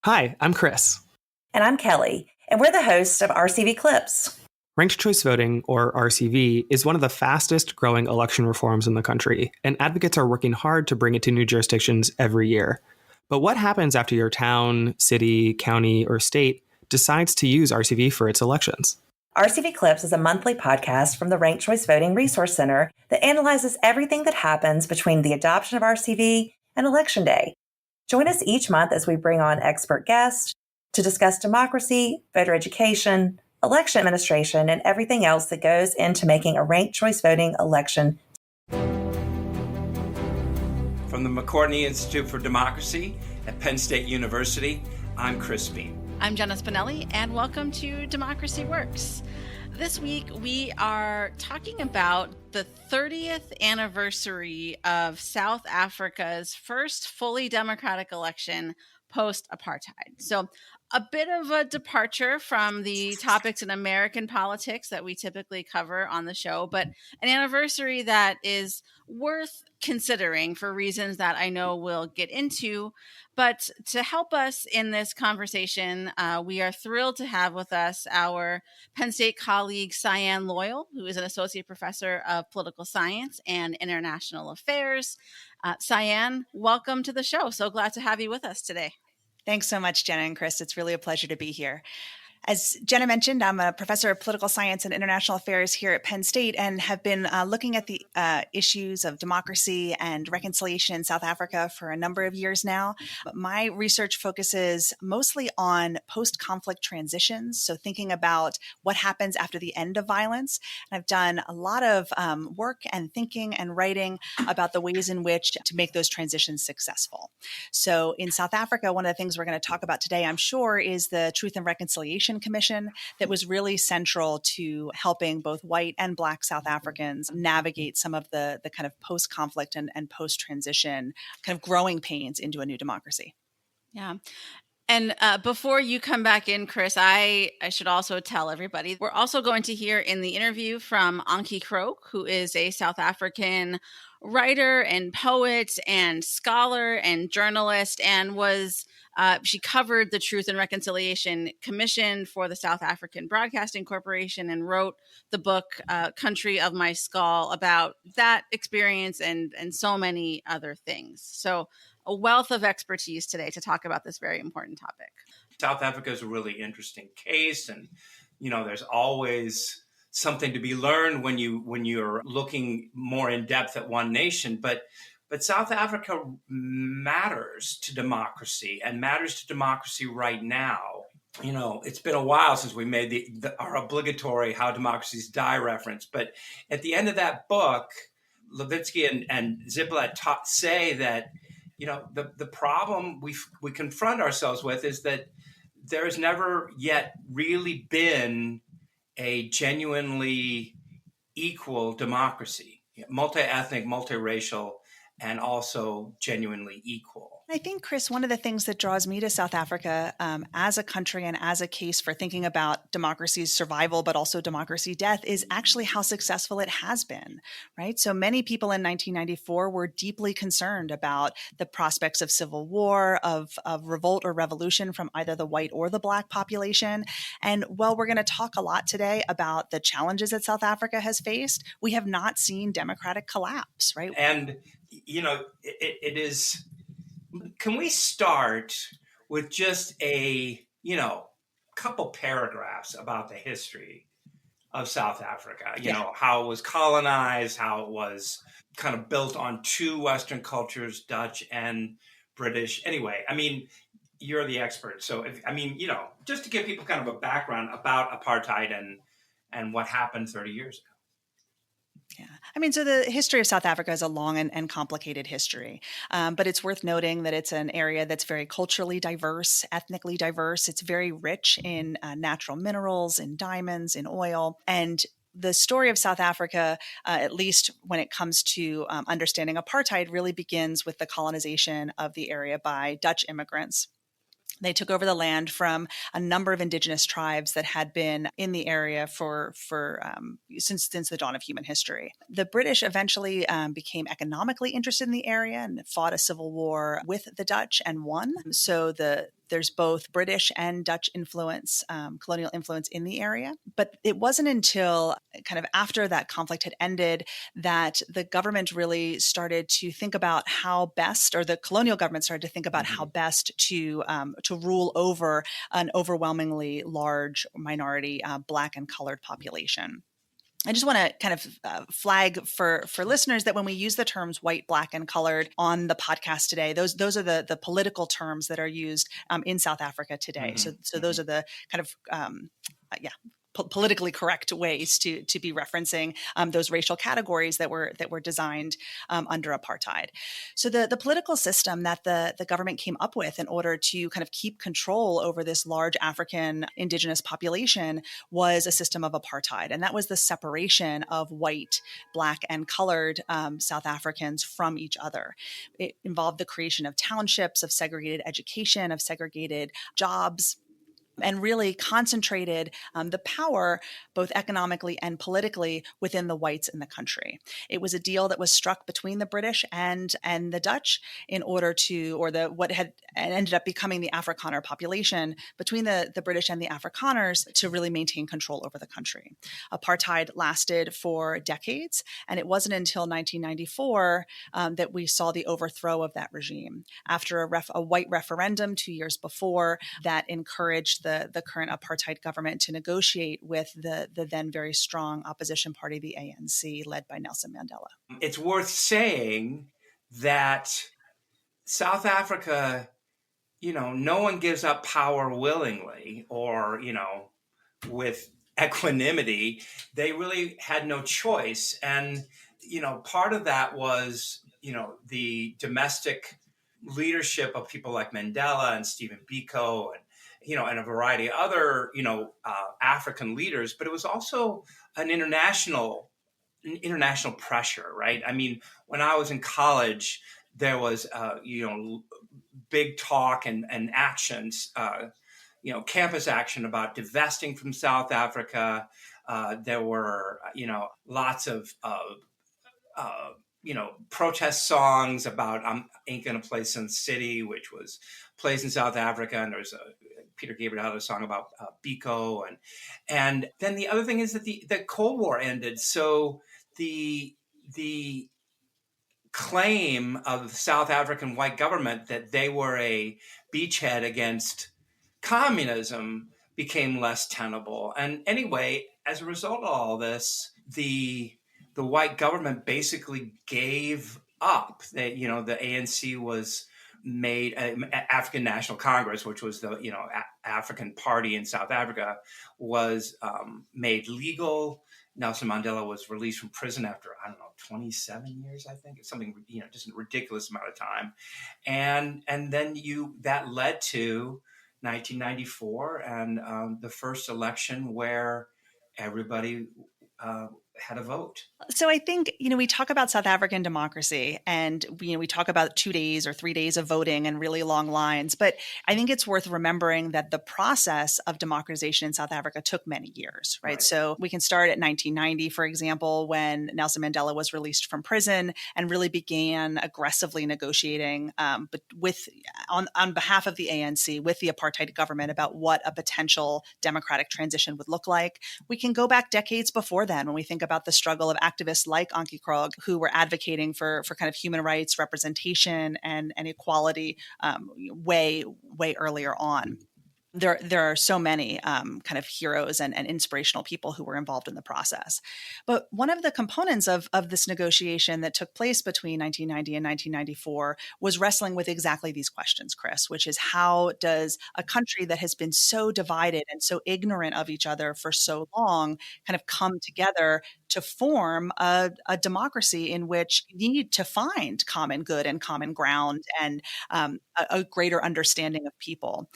Hi, I'm Chris. And I'm Kelly, and we're the hosts of RCV Clips. Ranked choice voting, or RCV, is one of the fastest growing election reforms in the country, and advocates are working hard to bring it to new jurisdictions every year. But what happens after your town, city, county, or state decides to use RCV for its elections? RCV Clips is a monthly podcast from the Ranked Choice Voting Resource Center that analyzes everything that happens between the adoption of RCV and Election Day. Join us each month as we bring on expert guests to discuss democracy, voter education, election administration, and everything else that goes into making a ranked choice voting election. From the McCourtney Institute for Democracy at Penn State University, I'm Chris Beem. I'm Jenna Spinelli, and welcome to Democracy Works. This week, we are talking about the 30th anniversary of South Africa's first fully democratic election post-Apartheid. So a bit of a departure from the topics in American politics that we typically cover on the show, but an anniversary that is worth considering for reasons that I know we'll get into. But to help us in this conversation, we are thrilled to have with us our Penn State colleague, Cyanne Loyale, who is an associate professor of political science and international affairs. Cyanne, welcome to the show. So glad to have you with us today. Thanks so much, Jenna and Chris. It's really a pleasure to be here. As Jenna mentioned, I'm a professor of political science and international affairs here at Penn State and have been looking at the issues of democracy and reconciliation in South Africa for a number of years now. My research focuses mostly on post-conflict transitions, so thinking about what happens after the end of violence. And I've done a lot of work and thinking and writing about the ways in which to make those transitions successful. So in South Africa, one of the things we're going to talk about today, I'm sure, is the Truth and Reconciliation Commission that was really central to helping both white and Black South Africans navigate some of the kind of post-conflict and post-transition kind of growing pains into a new democracy. Yeah. And before you come back in, Chris, I should also tell everybody, we're also going to hear in the interview from Antjie Krog, who is a South African writer and poet and scholar and journalist, and she covered the Truth and Reconciliation Commission for the South African Broadcasting Corporation and wrote the book Country of My Skull about that experience and so many other things. So a wealth of expertise today to talk about this very important topic. South Africa is a really interesting case, and there's always something to be learned when you're looking more in depth at one nation, but South Africa matters to democracy and matters to democracy right now. It's been a while since we made our obligatory How Democracies Die reference, but at the end of that book, Levitsky and Ziblatt say that the problem we confront ourselves with is that there has never yet really been a genuinely equal democracy, multi-ethnic, multiracial, and also genuinely equal. I think, Chris, one of the things that draws me to South Africa as a country and as a case for thinking about democracy's survival, but also democracy death, is actually how successful it has been, right? So many people in 1994 were deeply concerned about the prospects of civil war, of revolt or revolution from either the white or the Black population. And while we're going to talk a lot today about the challenges that South Africa has faced, we have not seen democratic collapse, right? And, it is... Can we start with just a, couple paragraphs about the history of South Africa? How it was colonized, how it was kind of built on two Western cultures, Dutch and British. Anyway, you're the expert. So, just to give people kind of a background about apartheid and what happened 30 years ago. Yeah. So the history of South Africa is a long and complicated history, but it's worth noting that it's an area that's very culturally diverse, ethnically diverse. It's very rich in natural minerals, in diamonds, in oil. And the story of South Africa, at least when it comes to understanding apartheid, really begins with the colonization of the area by Dutch immigrants. They took over the land from a number of indigenous tribes that had been in the area since the dawn of human history. The British eventually became economically interested in the area and fought a civil war with the Dutch and won. So the There's both British and Dutch influence, colonial influence in the area. But it wasn't until kind of after that conflict had ended that the government really started to think about how best, or the colonial government started to think about how best to rule over an overwhelmingly large minority Black and colored population. I just want to kind of flag for listeners that when we use the terms white, Black, and colored on the podcast today, those are the political terms that are used in South Africa today. So those are the kind of politically correct ways to be referencing those racial categories that were designed under apartheid. So the political system that the government came up with in order to kind of keep control over this large African indigenous population was a system of apartheid, and that was the separation of white, Black, and colored South Africans from each other. It involved the creation of townships, of segregated education, of segregated jobs, and really concentrated the power, both economically and politically, within the whites in the country. It was a deal that was struck between the British and the Dutch in order to, or what had ended up becoming the Afrikaner population, between the British and the Afrikaners, to really maintain control over the country. Apartheid lasted for decades, and it wasn't until 1994 that we saw the overthrow of that regime. After a white referendum 2 years before that encouraged the current apartheid government to negotiate with the then very strong opposition party, the ANC, led by Nelson Mandela. It's worth saying that South Africa, no one gives up power willingly or, with equanimity. They really had no choice. And, part of that was, the domestic leadership of people like Mandela and Stephen Biko and a variety of other, African leaders, but it was also an international pressure, right? I mean, when I was in college, there was, big talk and actions, campus action about divesting from South Africa. There were, lots of, protest songs about Ain't Gonna Play Sin City, which was plays in South Africa, and there's Peter Gabriel had a song about Biko, and then the other thing is that the Cold War ended, so the claim of the South African white government that they were a beachhead against communism became less tenable. And anyway, as a result of all this, the white government basically gave up. That the ANC was made, African National Congress, which was the African party in South Africa, was made legal. Nelson Mandela was released from prison after 27 years, I think. It's something just a ridiculous amount of time, and then that led to 1994 and the first election where everybody had a vote. So I think, we talk about South African democracy and, we talk about 2 days or 3 days of voting and really long lines. But I think it's worth remembering that the process of democratization in South Africa took many years, right? So we can start at 1990, for example, when Nelson Mandela was released from prison and really began aggressively negotiating but on behalf of the ANC with the apartheid government about what a potential democratic transition would look like. We can go back decades before then when we think about the struggle of activists like Antjie Krog, who were advocating for kind of human rights representation and equality way earlier on. There are so many kind of heroes and inspirational people who were involved in the process. But one of the components of this negotiation that took place between 1990 and 1994 was wrestling with exactly these questions, Chris, which is how does a country that has been so divided and so ignorant of each other for so long kind of come together to form a democracy in which you need to find common good and common ground and a greater understanding of people.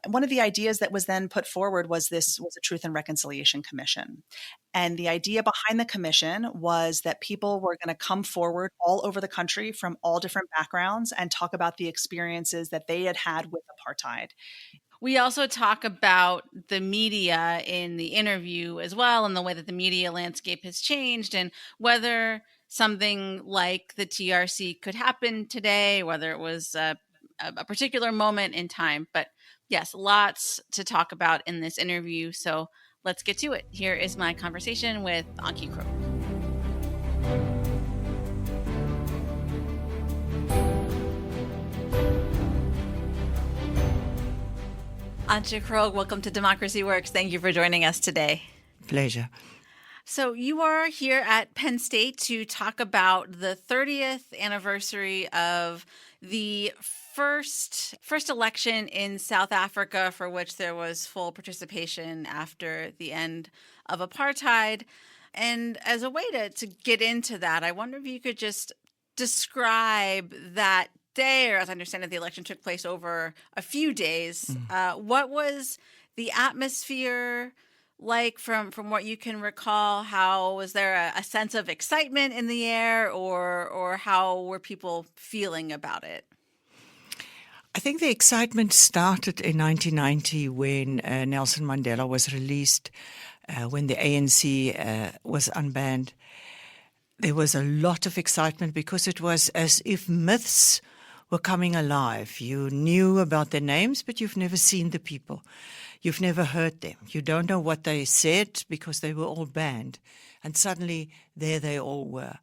One of the ideas that was then put forward was a Truth and Reconciliation Commission. And the idea behind the commission was that people were going to come forward all over the country from all different backgrounds and talk about the experiences that they had had with apartheid. We also talk about the media in the interview as well, and the way that the media landscape has changed, and whether something like the TRC could happen today, whether it was a particular moment in time. But yes, lots to talk about in this interview. So let's get to it. Here is my conversation with Antjie Krog. Antjie Krog, welcome to Democracy Works. Thank you for joining us today. Pleasure. So you are here at Penn State to talk about the 30th anniversary of the first election in South Africa for which there was full participation after the end of apartheid. And as a way to get into that, I wonder if you could just describe that day, or as I understand it, the election took place over a few days. What was the atmosphere like from what you can recall? How was there a sense of excitement in the air, or how were people feeling about it? I think the excitement started in 1990 when Nelson Mandela was released, when the ANC was unbanned. There was a lot of excitement because it was as if myths were coming alive. You knew about their names, but you've never seen the people. You've never heard them. You don't know what they said because they were all banned. And suddenly, there they all were.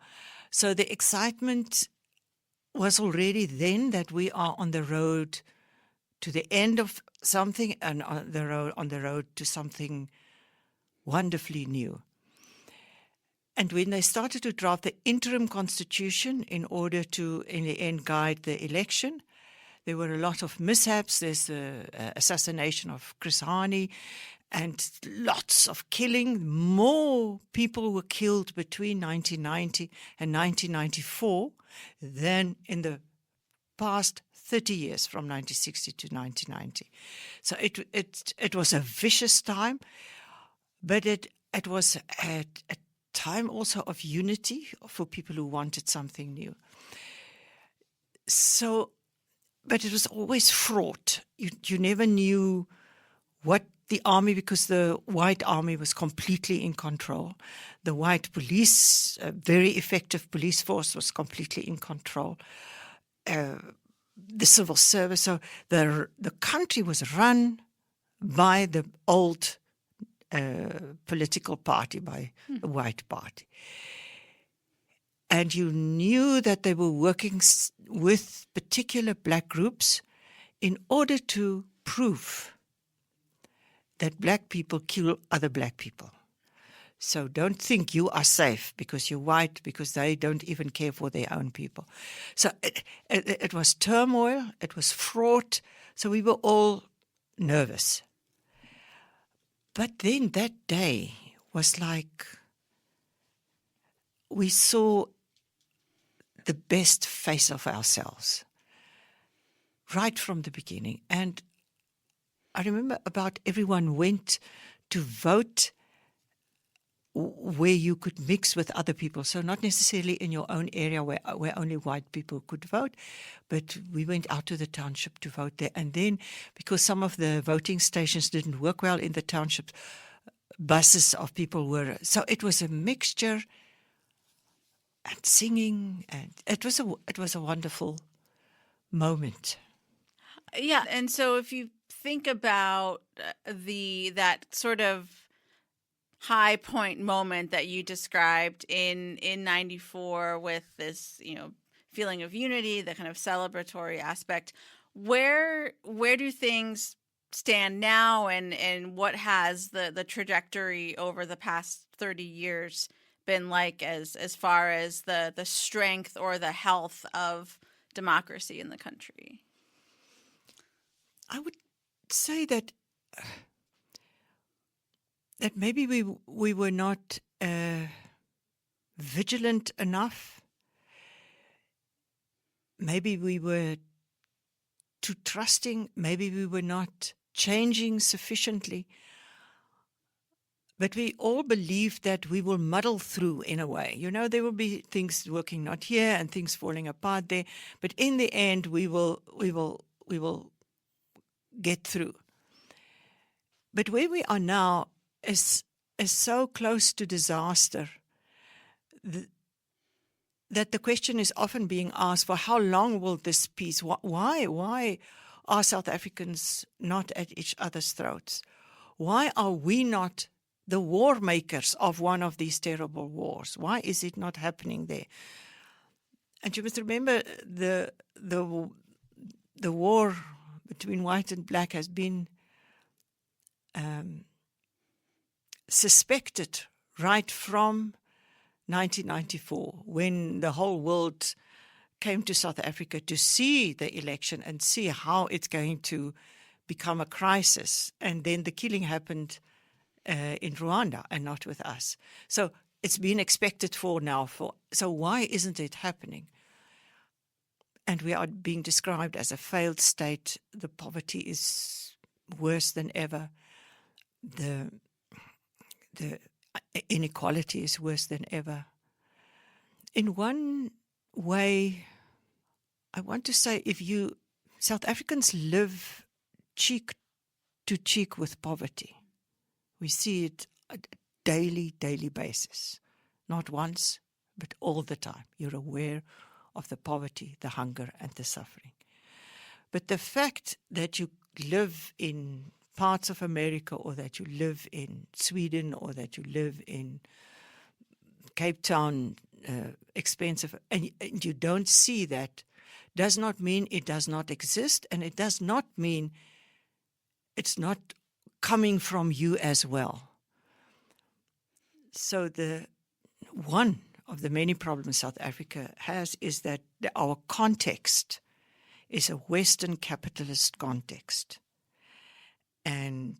So the excitement was already then that we are on the road to the end of something and on the road to something wonderfully new. And when they started to draft the interim constitution in order to, in the end, guide the election, there were a lot of mishaps. There's the assassination of Chris Hani and lots of killing. More people were killed between 1990 and 1994 than in the past 30 years, from 1960 to 1990. So it was a vicious time, but it was a time also of unity for people who wanted something new. So, but it was always fraught. You never knew what the army, because the white army was completely in control. The white police, a very effective police force, was completely in control. The civil service, so the country was run by the old political party, by the white party. And you knew that they were working with particular black groups in order to prove that black people kill other black people. So don't think you are safe because you're white, because they don't even care for their own people. So it was turmoil, it was fraught, so we were all nervous. But then that day was like we saw the best face of ourselves right from the beginning. And I remember about everyone went to vote where you could mix with other people. So not necessarily in your own area where only white people could vote, but we went out to the township to vote there. And then, because some of the voting stations didn't work well in the township, buses of people were... So it was a mixture and singing, and it was a wonderful moment. Yeah, and so if you think about that sort of high point moment that you described in 94 with this, feeling of unity, the kind of celebratory aspect, where do things stand now, and what has the trajectory over the past 30 years been like as far as the strength or the health of democracy in the country? I would say that maybe we were not vigilant enough. Maybe we were too trusting. Maybe we were not changing sufficiently. But we all believe that we will muddle through in a way. There will be things working not here and things falling apart there. But in the end, we will get through. But where we are now is so close to disaster. that the question is often being asked, for how long will this peace, why are South Africans not at each other's throats? Why are we not the war makers of one of these terrible wars? Why is it not happening there? And you must remember the war between white and black has been suspected right from 1994, when the whole world came to South Africa to see the election and see how it's going to become a crisis. And then the killing happened in Rwanda and not with us. So it's been expected for now. So why isn't it happening? And we are being described as a failed state. The poverty is worse than ever. The inequality is worse than ever. In one way, I want to say, South Africans live cheek to cheek with poverty. We see it on a daily basis. Not once, but all the time. You're aware of the poverty, the hunger, and the suffering. But the fact that you live in parts of America, or that you live in Sweden, or that you live in Cape Town, expensive, and you don't see that, does not mean it does not exist, and it does not mean it's not coming from you as well. So one of the many problems South Africa has is that our context is a Western capitalist context. And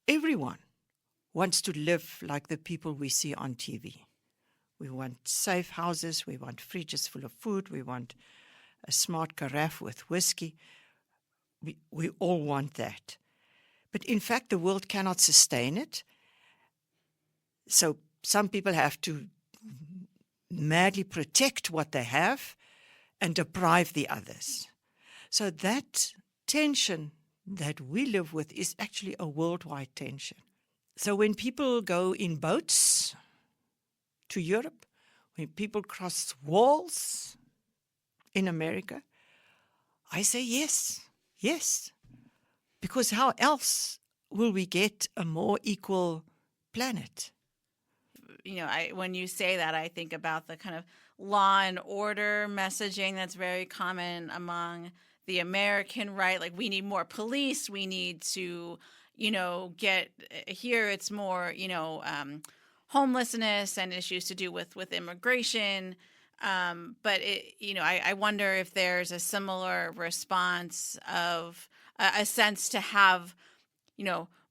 everyone wants to live like the people we see on TV. We want safe houses, we want fridges full of food, we want a smart carafe with whiskey. We all want that. But in fact, the world cannot sustain it. So some people have to madly protect what they have and deprive the others. So that tension that we live with is actually a worldwide tension. So when people go in boats to Europe, when people cross walls in America, I say yes. Because how else will we get a more equal planet? When you say that, I think about the kind of law and order messaging that's very common among the American right. Like, we need more police. We need to, get here. It's more, homelessness and issues to do with immigration. But I wonder if there's a similar response of a sense to have,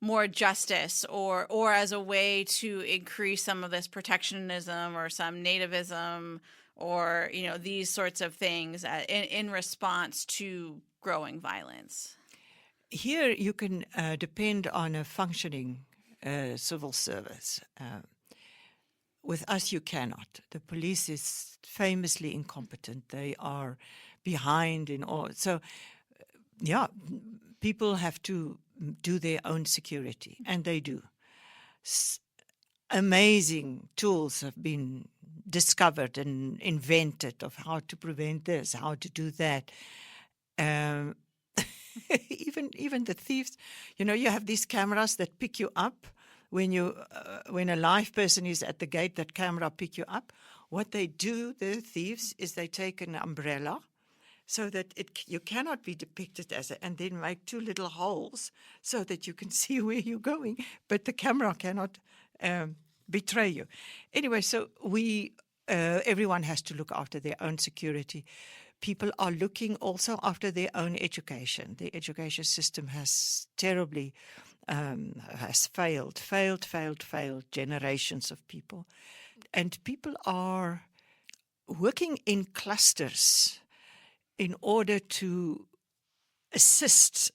more justice, or as a way to increase some of this protectionism or some nativism, or these sorts of things in response to growing violence. Here you can depend on a functioning civil service. With us, you cannot. The police is famously incompetent. They are behind in all. So, people have to do their own security, and they do. Amazing tools have been discovered and invented of how to prevent this, how to do that. Even the thieves, you have these cameras that pick you up when a live person is at the gate. That camera pick you up. What they do, the thieves, is they take an umbrella so that you cannot be depicted and then make two little holes so that you can see where you're going, but the camera cannot betray you. Anyway, so everyone has to look after their own security. People are looking also after their own education. The education system has terribly has failed generations of people. And people are working in clusters in order to assist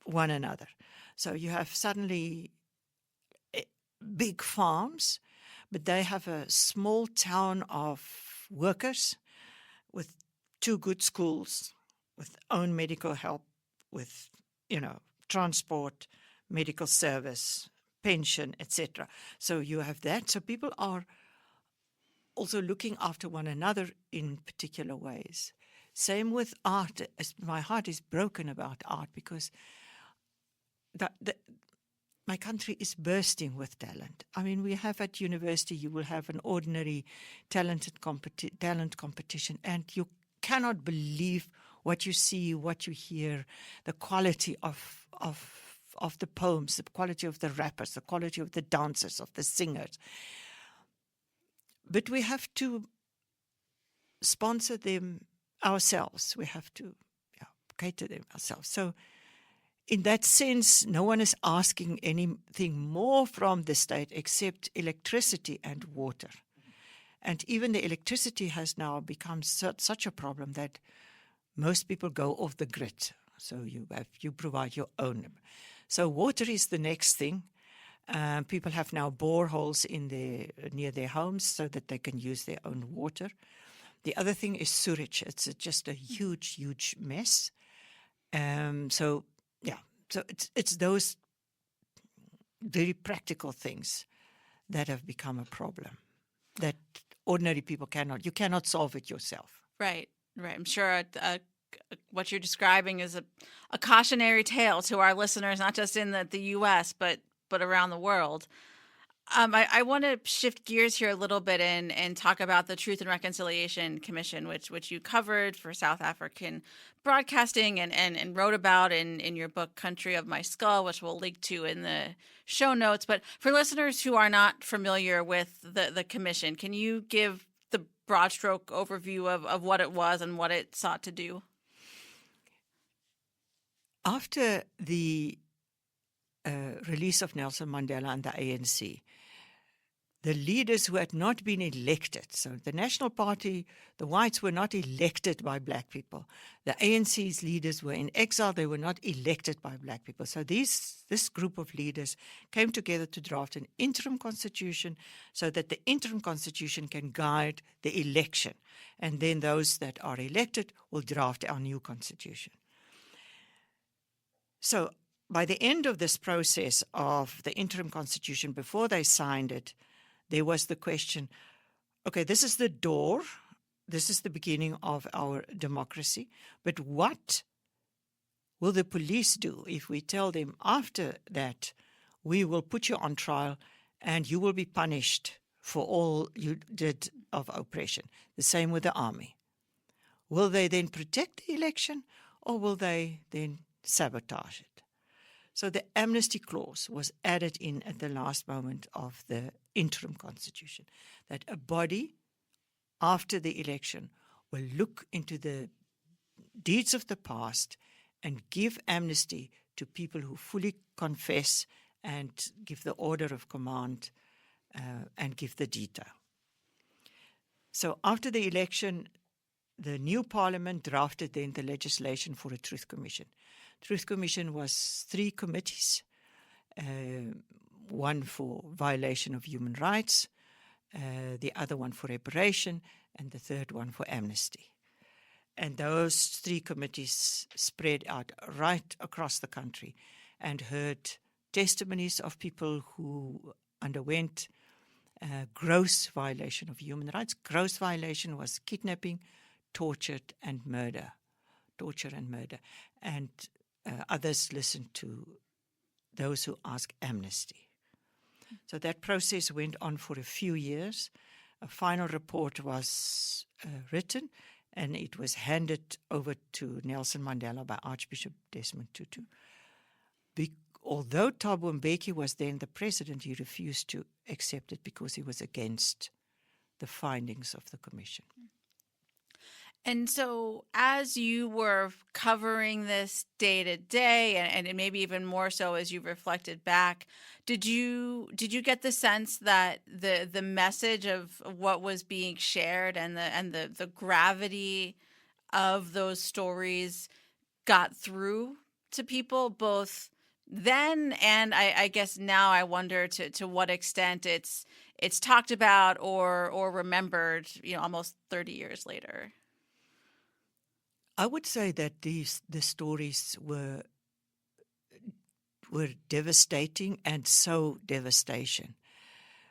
one another. So you have suddenly big farms, but they have a small town of workers with 2 good schools, with own medical help, with, transport, medical service, pension, etc. So you have that. So people are also looking after one another in particular ways. Same with art. My heart is broken about art because my country is bursting with talent. I mean, we have at university, you will have an ordinary talent competition, and you cannot believe what you see, what you hear, the quality of the poems, the quality of the rappers, the quality of the dancers, of the singers. But we have to sponsor them ourselves. We have to cater them ourselves. So in that sense, no one is asking anything more from the state except electricity and water. And even the electricity has now become such a problem that most people go off the grid. So you provide your own. So water is the next thing. People have now boreholes near their homes so that they can use their own water. The other thing is sewage. It's just a huge, huge mess. So it's those very practical things that have become a problem that ordinary people you cannot solve it yourself. Right. I'm sure what you're describing is a cautionary tale to our listeners, not just in the U.S., but around the world. I want to shift gears here a little bit and talk about the Truth and Reconciliation Commission, which you covered for South African broadcasting and wrote about in your book, Country of My Skull, which we'll link to in the show notes. But for listeners who are not familiar with the commission, can you give the broad stroke overview of what it was and what it sought to do? After the release of Nelson Mandela and the ANC, the leaders who had not been elected, so the National Party, the whites were not elected by black people. The ANC's leaders were in exile, they were not elected by black people. So this group of leaders came together to draft an interim constitution so that the interim constitution can guide the election. And then those that are elected will draft our new constitution. So by the end of this process of the interim constitution, before they signed it, there was the question, okay, this is the door, this is the beginning of our democracy, but what will the police do if we tell them after that we will put you on trial and you will be punished for all you did of oppression? The same with the army. Will they then protect the election or will they then sabotage it? So the amnesty clause was added in at the last moment of the interim constitution, that a body after the election will look into the deeds of the past and give amnesty to people who fully confess and give the order of command and give the detail. So after the election, the new parliament drafted then the legislation for a Truth Commission. Truth Commission was 3 committees, one for violation of human rights, the other one for reparation, and the third one for amnesty. And those 3 committees spread out right across the country and heard testimonies of people who underwent gross violation of human rights. Gross violation was kidnapping, torture and murder. And others listened to those who asked amnesty. So that process went on for a few years. A final report was written, and it was handed over to Nelson Mandela by Archbishop Desmond Tutu. Although Thabo Mbeki was then the president, he refused to accept it because he was against the findings of the commission. And so as you were covering this day to day, and maybe even more so as you reflected back, did you get the sense that the message of what was being shared and the gravity of those stories got through to people both then and I guess now? I wonder to what extent it's talked about or remembered, almost 30 years later. I would say that the stories were devastating and so devastation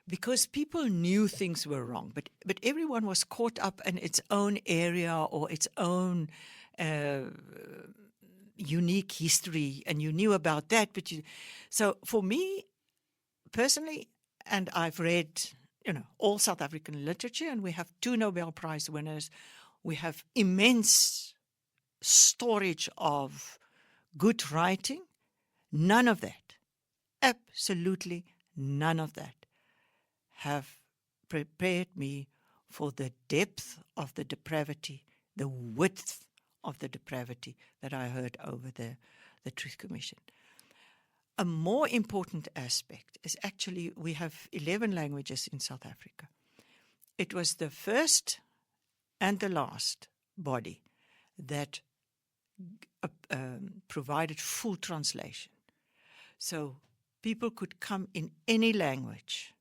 because people knew things were wrong, but everyone was caught up in its own area or its own unique history, and you knew about that. So for me personally, and I've read, all South African literature, and we have 2 Nobel Prize winners. We have immense storage of good writing. None of that, absolutely none of that, have prepared me for the depth of the depravity, the width of the depravity that I heard over the Truth Commission. A more important aspect is actually we have 11 languages in South Africa. It was the first and the last body that provided full translation. So people could come in any language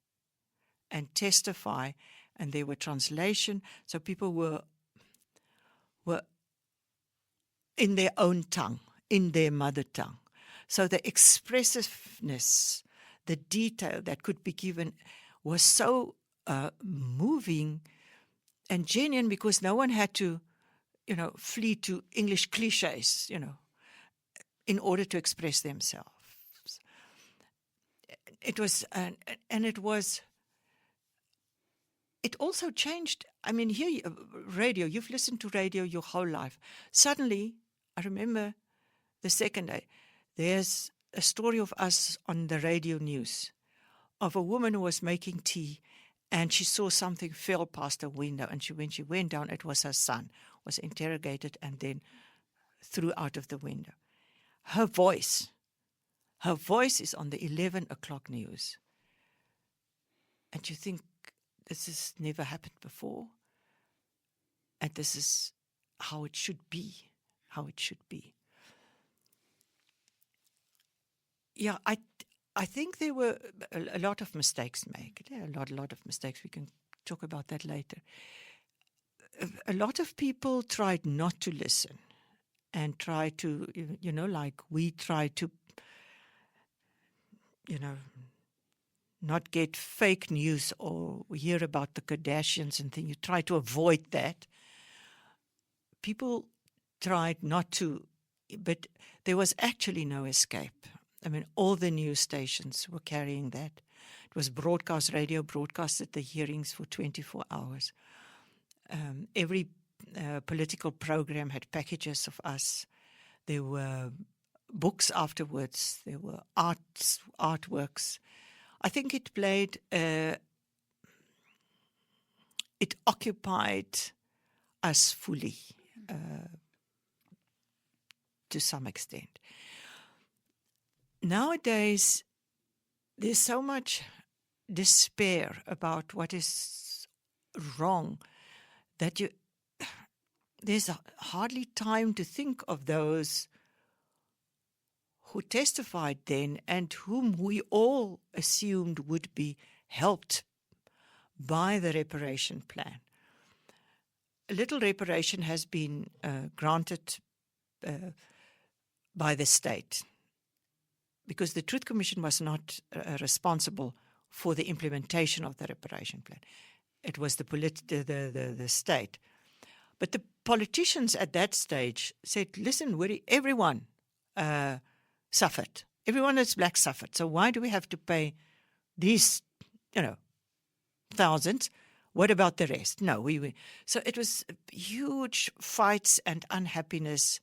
and testify, and there were translation. So people were in their own tongue, in their mother tongue. So the expressiveness, the detail that could be given was so moving and genuine, because no one had to, flee to English cliches, in order to express themselves. It was, it also changed. I mean, here, radio, you've listened to radio your whole life. Suddenly, I remember the second day, there's a story of us on the radio news of a woman who was making tea, and she saw something fell past her window, and when she went down, it was her son, was interrogated and then threw out of the window. Her voice is on the 11 o'clock news. And you think, this has never happened before, and this is how it should be, Yeah, I think there were a lot of mistakes made. A lot of mistakes. We can talk about that later. A lot of people tried not to listen and try to, like we try to, not get fake news or hear about the Kardashians and things. You try to avoid that. People tried not to, but there was actually no escape. I mean, all the news stations were carrying that. It was broadcast, radio broadcasted the hearings for 24 hours. Every political program had packages of us. There were books afterwards. There were artworks. I think it played, it occupied us fully to some extent. Nowadays, there's so much despair about what is wrong that there's hardly time to think of those who testified then and whom we all assumed would be helped by the reparation plan. A little reparation has been granted by the state, because the Truth Commission was not responsible for the implementation of the reparation plan. It was the state. But the politicians at that stage said, listen, everyone suffered. Everyone that's black suffered. So why do we have to pay these, thousands? What about the rest? No, so it was huge fights and unhappiness.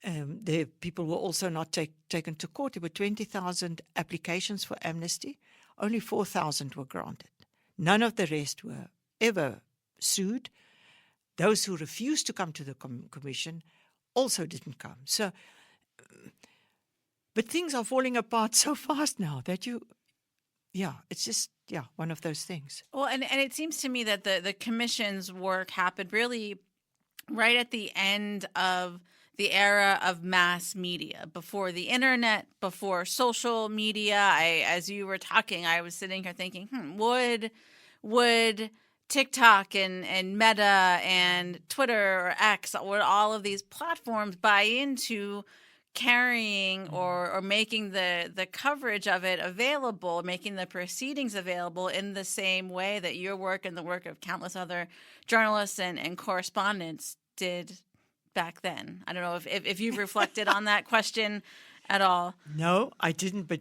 The people were also not taken to court. There were 20,000 applications for amnesty. Only 4,000 were granted. None of the rest were ever sued. Those who refused to come to the commission also didn't come. So, but things are falling apart so fast now that it's just, one of those things. Well, and it seems to me that the commission's work happened really right at the end of the era of mass media, before the internet, before social media. As you were talking, I was sitting here thinking, would TikTok and Meta and Twitter or X, would all of these platforms buy into carrying or making the coverage of it available, making the proceedings available in the same way that your work and the work of countless other journalists and correspondents did back then? I don't know if you've reflected on that question at all. No, I didn't, but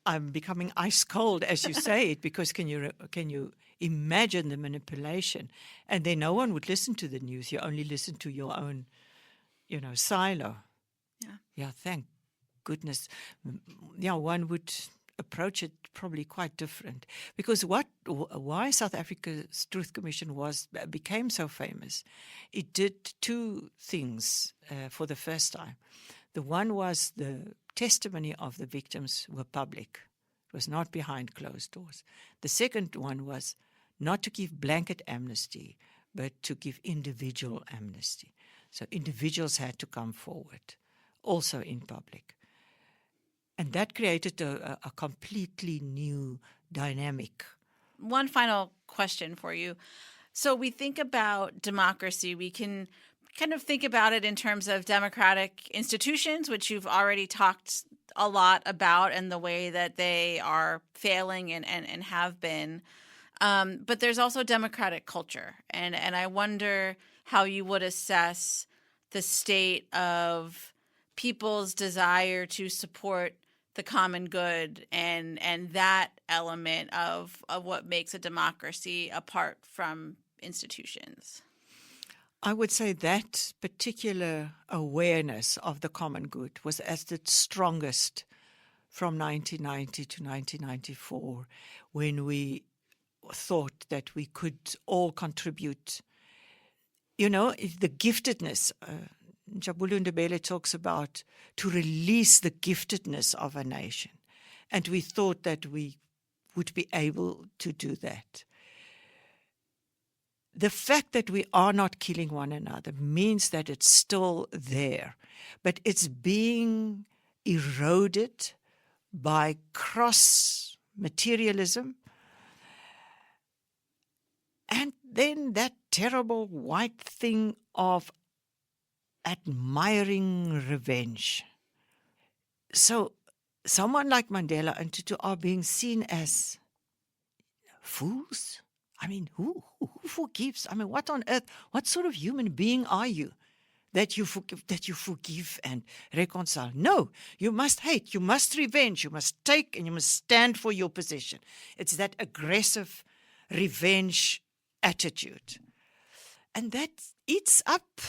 I'm becoming ice cold as you say it, because can you imagine the manipulation? And then no one would listen to the news. You only listen to your own, silo. Yeah, thank goodness. Yeah, one would approach it probably quite different, because why South Africa's Truth Commission became so famous, it did two things for the first time. The one was the testimony of the victims were public. It was not behind closed doors. The second one was not to give blanket amnesty, but to give individual amnesty. So individuals had to come forward, also in public. And that created a completely new dynamic. One final question for you. So we think about democracy, we can kind of think about it in terms of democratic institutions, which you've already talked a lot about, and the way that they are failing and have been. But there's also democratic culture. And I wonder how you would assess the state of people's desire to support the common good and that element of what makes a democracy apart from institutions. I would say that particular awareness of the common good was at its strongest from 1990 to 1994, when we thought that we could all contribute. The giftedness, Jabulu Ndebele talks about to release the giftedness of a nation. And we thought that we would be able to do that. The fact that we are not killing one another means that it's still there, but it's being eroded by cross materialism. And then that terrible white thing of admiring revenge. So someone like Mandela and Tutu are being seen as fools. I mean, who forgives? I mean, what on earth? What sort of human being are you that you forgive and reconcile? No, you must hate, you must revenge, you must take, and you must stand for your position. It's that aggressive revenge attitude. And that eats up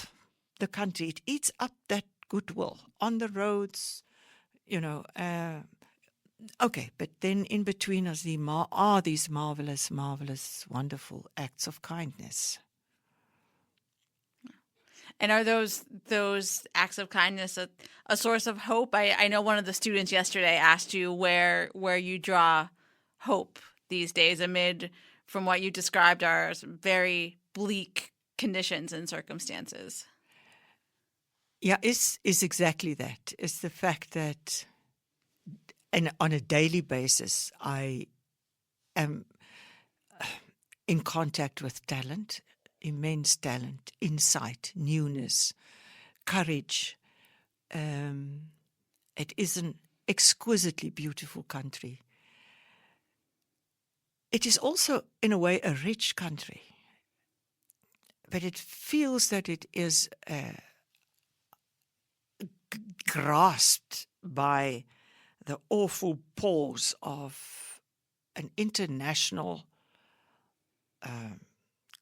the country. It eats up that goodwill on the roads, Okay, but then in between us are these marvelous, marvelous, wonderful acts of kindness. And are those acts of kindness a source of hope? I know one of the students yesterday asked you where you draw hope these days amid, from what you described, are very bleak conditions and circumstances. Yeah, it's exactly that. It's the fact that, and on a daily basis, I am in contact with talent, immense talent, insight, newness, courage. It is an exquisitely beautiful country. It is also, in a way, a rich country. But it feels that it is grasped by the awful paws of an international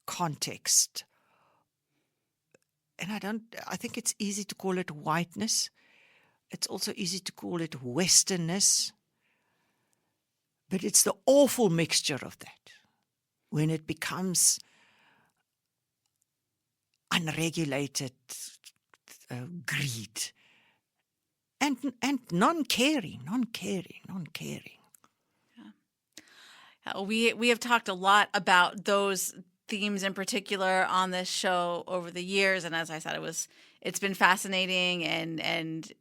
context. And I think it's easy to call it whiteness. It's also easy to call it Westernness. But it's the awful mixture of that when it becomes unregulated greed. And non-caring. Yeah. We have talked a lot about those themes in particular on this show over the years, and as I said, it's been fascinating and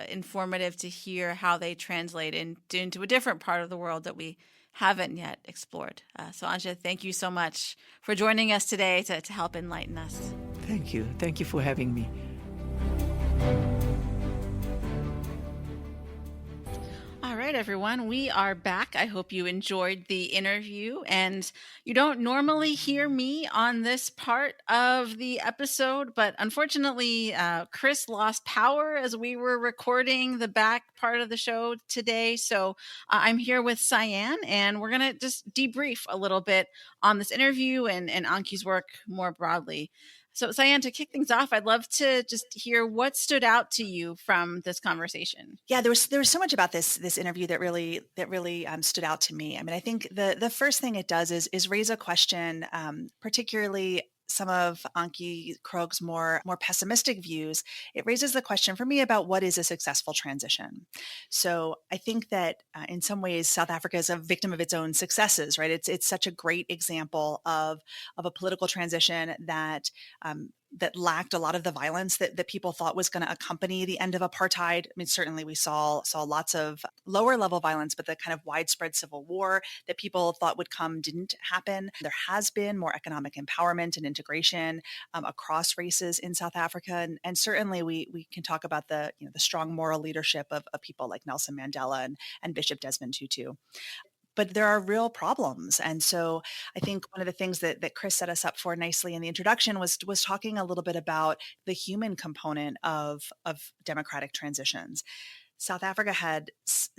informative to hear how they translate into a different part of the world that we haven't yet explored. So Antjie, thank you so much for joining us today to help enlighten us. Thank you for having me. right, everyone, we are back. I hope you enjoyed the interview. And you don't normally hear me on this part of the episode, but unfortunately, Chris lost power as we were recording the back part of the show today. So I'm here with Cyanne, and we're going to just debrief a little bit on this interview and Antjie's work more broadly. So, Cyanne, to kick things off, I'd love to just hear what stood out to you from this conversation. Yeah, there was so much about this interview that really stood out to me. I mean, I think the first thing it does is raise a question, particularly some of Antjie Krog's more pessimistic views. It raises the question for me about what is a successful transition. So I think that in some ways South Africa is a victim of its own successes, right? It's such a great example of a political transition that that lacked a lot of the violence that people thought was going to accompany the end of apartheid. I mean, certainly we saw lots of lower level violence, but the kind of widespread civil war that people thought would come didn't happen. There has been more economic empowerment and integration across races in South Africa. And certainly we can talk about the strong moral leadership of people like Nelson Mandela and Bishop Desmond Tutu. But there are real problems. And so I think one of the things that Chris set us up for nicely in the introduction was talking a little bit about the human component of democratic transitions. South Africa had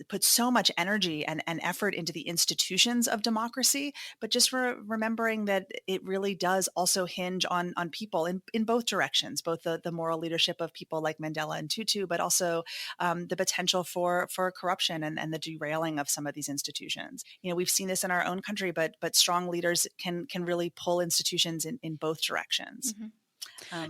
put so much energy and effort into the institutions of democracy, but just remembering that it really does also hinge on people in both directions, both the moral leadership of people like Mandela and Tutu, but also the potential for corruption and the derailing of some of these institutions. We've seen this in our own country, but strong leaders can really pull institutions in both directions. Mm-hmm.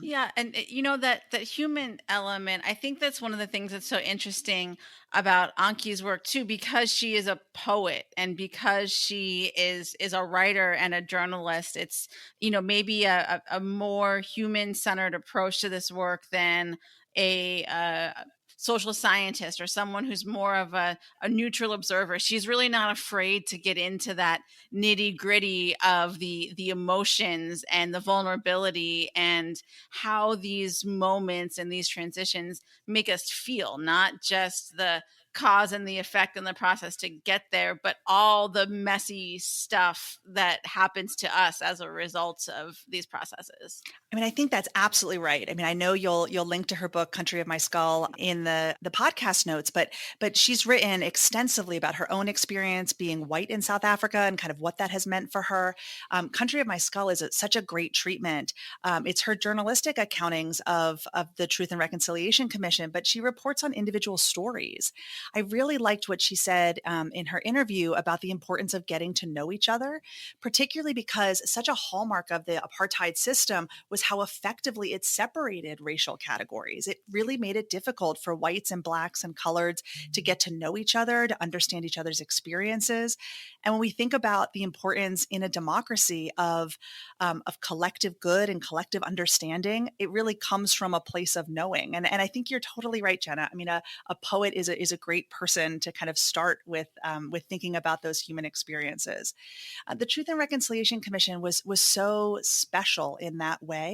Yeah. And that human element, I think that's one of the things that's so interesting about Antjie's work too, because she is a poet and because she is a writer and a journalist. It's, maybe a more human-centered approach to this work than a social scientist or someone who's more of a neutral observer. She's really not afraid to get into that nitty-gritty of the emotions and the vulnerability and how these moments and these transitions make us feel, not just the cause and the effect and the process to get there, but all the messy stuff that happens to us as a result of these processes. I mean, I think that's absolutely right. I mean, I know you'll link to her book Country of My Skull in the podcast notes, but she's written extensively about her own experience being white in South Africa and kind of what that has meant for her. Country of My Skull is such a great treatment. It's her journalistic accountings of the Truth and Reconciliation Commission, but she reports on individual stories. I really liked what she said in her interview about the importance of getting to know each other, particularly because such a hallmark of the apartheid system was how effectively it separated racial categories. It really made it difficult for whites and blacks and coloreds to get to know each other, to understand each other's experiences. And when we think about the importance in a democracy of collective good and collective understanding, it really comes from a place of knowing. And I think you're totally right, Jenna. I mean, a poet is a great person to kind of start with thinking about those human experiences. The Truth and Reconciliation Commission was so special in that way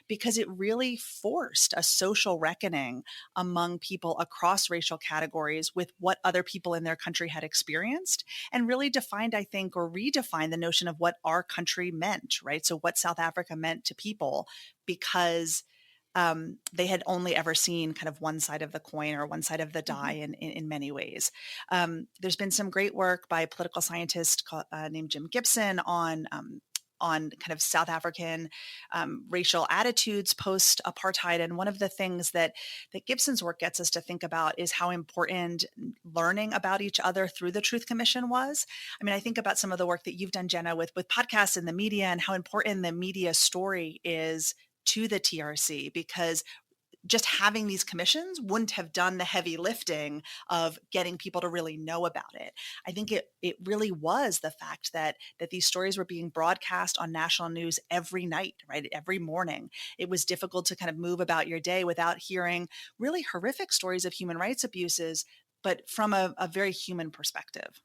because it really forced a social reckoning among people across racial categories with what other people in their country had experienced and really defined, I think, or redefined the notion of what our country meant, right? So what South Africa meant to people because they had only ever seen kind of one side of the coin or one side of the die in many ways. There's been some great work by a political scientist named Jim Gibson on kind of South African racial attitudes post-apartheid. And one of the things that Gibson's work gets us to think about is how important learning about each other through the Truth Commission was. I mean, I think about some of the work that you've done, Jenna, with podcasts and the media and how important the media story is to the TRC, because just having these commissions wouldn't have done the heavy lifting of getting people to really know about it. I think it really was the fact that these stories were being broadcast on national news every night, right? Every morning. It was difficult to kind of move about your day without hearing really horrific stories of human rights abuses, but from a very human perspective.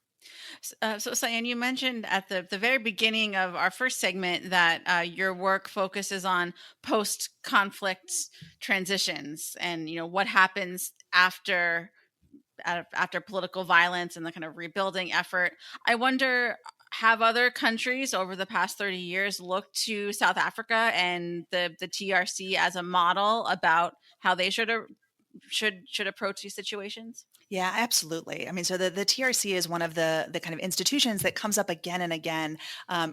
So, Cyanne, you mentioned at the very beginning of our first segment that your work focuses on post-conflict transitions and what happens after after political violence and the kind of rebuilding effort. I wonder, have other countries over the past 30 years looked to South Africa and the TRC as a model about how they should approach these situations? Yeah, absolutely. I mean, so the TRC is one of the kind of institutions that comes up again and again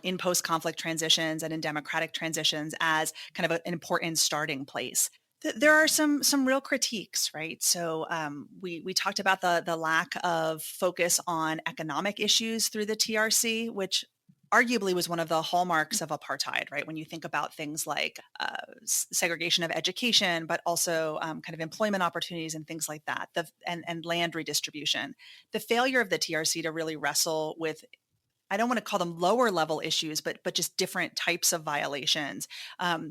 in post-conflict transitions and in democratic transitions as kind of an important starting place. There are some real critiques, right? So we talked about the lack of focus on economic issues through the TRC, which arguably was one of the hallmarks of apartheid, right? When you think about things like segregation of education, but also kind of employment opportunities and things like that, and land redistribution. The failure of the TRC to really wrestle with, I don't want to call them lower level issues, but just different types of violations,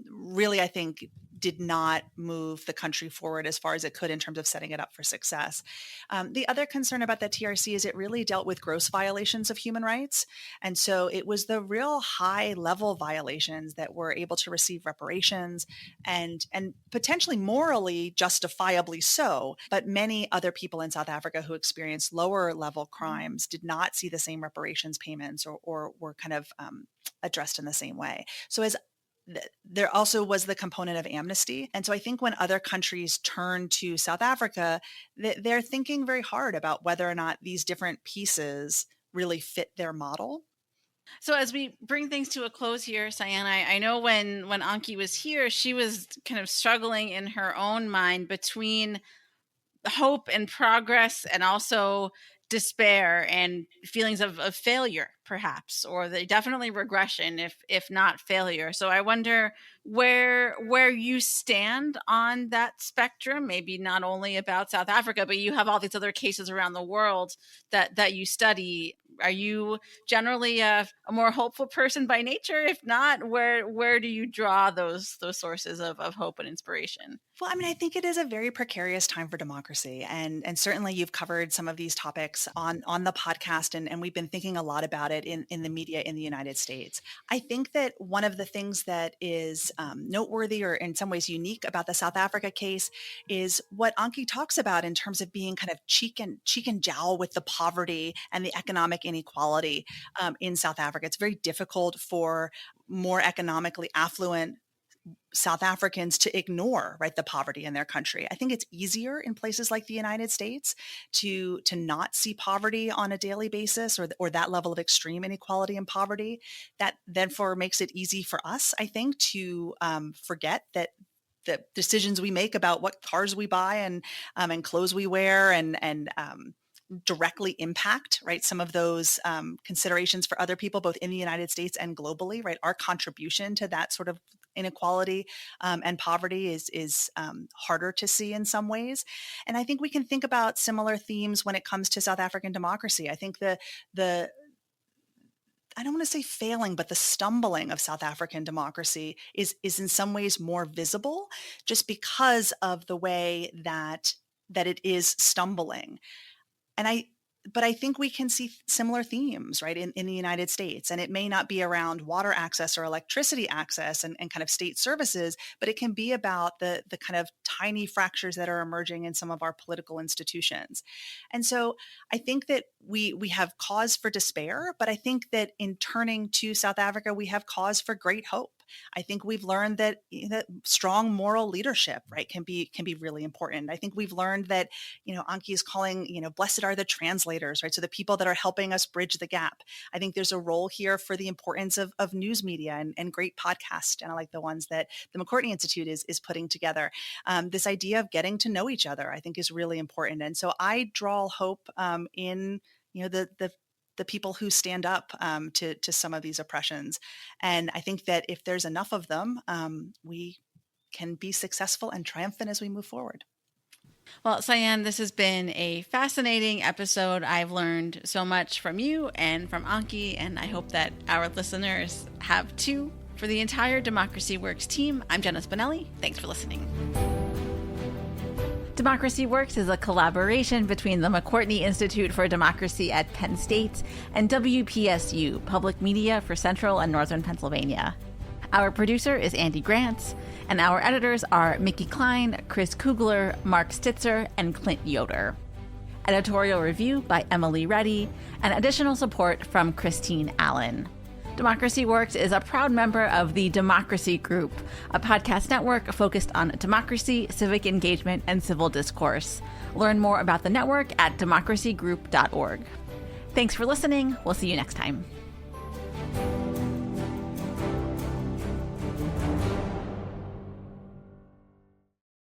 really, I think, did not move the country forward as far as it could in terms of setting it up for success. The other concern about the TRC is it really dealt with gross violations of human rights. And so it was the real high level violations that were able to receive reparations and potentially morally justifiably so. But many other people in South Africa who experienced lower level crimes did not see the same reparations payments or were kind of addressed in the same way. So there also was the component of amnesty. And so I think when other countries turn to South Africa, they're thinking very hard about whether or not these different pieces really fit their model. So as we bring things to a close here, Cyanne, I know when Antjie was here, she was kind of struggling in her own mind between hope and progress and also despair and feelings of failure, perhaps, or definitely regression, if not failure. So I wonder where you stand on that spectrum, maybe not only about South Africa, but you have all these other cases around the world that you study. Are you generally a more hopeful person by nature? If not, where do you draw those sources of hope and inspiration? Well, I mean, I think it is a very precarious time for democracy. And certainly you've covered some of these topics on the podcast, and we've been thinking a lot about it in the media in the United States. I think that one of the things that is noteworthy or in some ways unique about the South Africa case is what Antjie talks about in terms of being kind of cheek and jowl with the poverty and the economic inequality in South Africa. It's very difficult for more economically affluent South Africans to ignore, right, the poverty in their country. I think it's easier in places like the United States to not see poverty on a daily basis or that level of extreme inequality and poverty. That therefore makes it easy for us, I think, to forget that the decisions we make about what cars we buy and clothes we wear and directly impact, right, some of those considerations for other people, both in the United States and globally, right? Our contribution to that sort of inequality and poverty is harder to see in some ways. And I think we can think about similar themes when it comes to South African democracy. I think the I don't want to say failing, but the stumbling of South African democracy is in some ways more visible just because of the way that it is stumbling. But I think we can see similar themes, right, in the United States. And it may not be around water access or electricity access and kind of state services, but it can be about the kind of tiny fractures that are emerging in some of our political institutions. And so I think that we have cause for despair, but I think that in turning to South Africa, we have cause for great hope. I think we've learned that strong moral leadership, right, can be really important. I think we've learned that, Antjie is calling, blessed are the translators, right? So the people that are helping us bridge the gap. I think there's a role here for the importance of news media and great podcasts, and I like the ones that the McCourtney Institute is putting together. This idea of getting to know each other, I think, is really important. And so I draw hope in, the people who stand up to some of these oppressions. And I think that if there's enough of them, we can be successful and triumphant as we move forward. Well, Cyanne, this has been a fascinating episode. I've learned so much from you and from Antjie, and I hope that our listeners have too. For the entire Democracy Works team, I'm Jenna Spinelli. Thanks for listening. Democracy Works is a collaboration between the McCourtney Institute for Democracy at Penn State and WPSU, Public Media for Central and Northern Pennsylvania. Our producer is Andy Grants, and our editors are Mickey Klein, Chris Kugler, Mark Stitzer, and Clint Yoder. editorial review by Emily Reddy, and additional support from Christine Allen. Democracy Works is a proud member of the Democracy Group, a podcast network focused on democracy, civic engagement, and civil discourse. Learn more about the network at democracygroup.org. Thanks for listening. We'll see you next time.